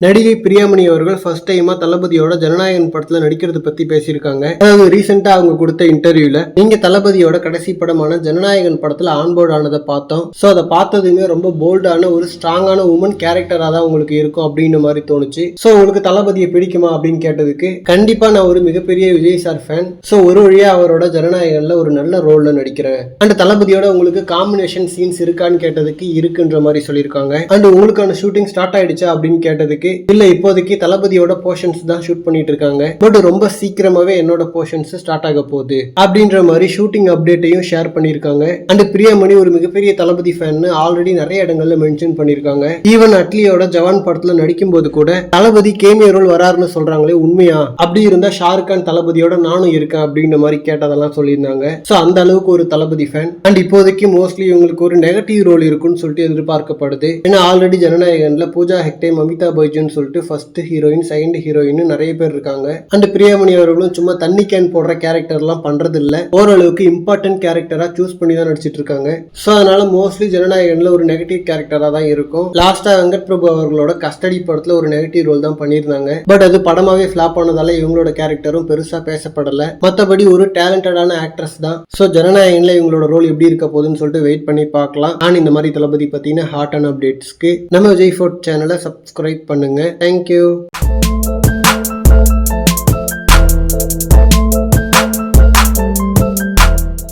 நடிகை பிரியாமணி அவர்கள் ஃபர்ஸ்ட் டைமா தளபதியோட ஜனநாயகன் படத்துல நடிக்கிறது பத்தி பேசியிருக்காங்க. அதாவது ரீசெண்டா அவங்க கொடுத்த இன்டர்வியூல நீங்க தளபதியோட கடைசி படமான ஜனநாயகன் படத்துல ஆன்போர்ட் ஆனதை பார்த்தோம். சோ அதை பார்த்ததுமே ரொம்ப போல்டான ஒரு ஸ்ட்ராங்கான உமன் கேரக்டரா தான் உங்களுக்கு இருக்கும் அப்படின்னு மாதிரி தோணுச்சு. சோ உங்களுக்கு தளபதியை பிடிக்குமா அப்படின்னு கேட்டதுக்கு கண்டிப்பா நான் ஒரு மிகப்பெரிய விஜய் சார் ஃபேன். சோ ஒரு வழியா அவரோட ஜனநாயகன்ல ஒரு நல்ல ரோல்ல நடிக்கிறேன். அண்ட் தளபதியோட உங்களுக்கு காம்பினேஷன் சீன்ஸ் இருக்கான்னு கேட்டதுக்கு இருக்குன்ற மாதிரி சொல்லியிருக்காங்க. அண்ட் உங்களுக்கான ஷூட்டிங் ஸ்டார்ட் ஆயிடுச்சா அப்படின்னு கேட்டதுக்கு இல்ல இப்போதைக்கு தளபதியோட போர்ஷன்ஸ் தான் ஷூட் பண்ணிட்டு இருக்காங்க. பட் ரொம்ப சீக்கிரமாவே என்னோட போர்ஷன்ஸ் ஸ்டார்ட் ஆக போகுது அப்படின்ற மாதிரி ஷூட்டிங் அப்டேட்டையும் ஷேர் பண்ணிருக்காங்க. அண்ட் பிரியாமணி ஒரு மிகப்பெரிய தளபதி ஃபேன் ஆல்ரெடி நிறைய இடங்கள்ல மென்ஷன் பண்ணிருக்காங்க. ஈவன் அட்லியோட ஜவான் படத்துல நடிக்கும் போது கூட தளபதி கேமியோ ரோல் வராருன்னு சொல்றாங்களே உண்மையா? அப்படி இருந்தா ஷாருக் கான் தளபதியோட நானும் இருக்கேன் அப்படின்ற மாதிரி கேட்டதெல்லாம் சொல்லியிருந்தாங்க. சோ அந்த அளவுக்கு ஒரு தளபதி ஃபேன். அண்ட் இப்போதைக்கு மோஸ்ட்லி இவங்களுக்கு ஒரு நெகட்டிவ் ரோல் இருக்குன்னு சொல்லிட்டு எதிர்பார்க்கப்படுது. ஏன்னா ஆல்ரெடி ஜனநாயகன்ல பூஜா ஹெக்டே, மமிதா பைஜன் சொல்லிட்டு ஃபர்ஸ்ட் ஹீரோயின், செகண்ட் ஹீரோயின் நிறைய பேர் இருக்காங்க. அண்ட் பிரியாமணி அவர்களும் சும்மா தண்ணி கேன் போடுற கேரக்டர் எல்லாம் பண்றது இல்ல. ஓரளவுக்கு இம்பார்ட்டன்ட் கேரக்டரா சூஸ் பண்ணி தான் நடிச்சிட்டு இருக்காங்க. சோ அதனால மோஸ்ட்லி ஜனநாயகன்ல ஒரு நெகட்டிவ் கேரக்டரா தான் இருக்கும். லாஸ்டா வெங்கட் பிரபு அவர்களோட கஸ்டடி படத்துல ஒரு நெகட்டிவ் ரோல் தான் பண்ணியிருந்தாங்க. பட் அது படமாவே ஃபிளாப் ஆனதால இவங்களோட கேரக்டரும் பெருசா பேசப்படல. மத்தபடி ஒரு டேலண்டடான ஆக்ட்ரஸ் தான். சோ ஜனநாயகன்ல இவங்களோட ரோல் எப்படி இருக்க போகுதுன்னு சொல்லிட்டு வெயிட் பண்ணி பார்க்கலாம். ஆனா இந்த மாதிரி தளபதி பத்தின ஹாட் அண்ட் அப்டேட்ஸ்க்கு நம்ம விஜய் ஃபோர்ட் சேனலை சப்ஸ்கிரைப் பண்ணுங்க. Thank you.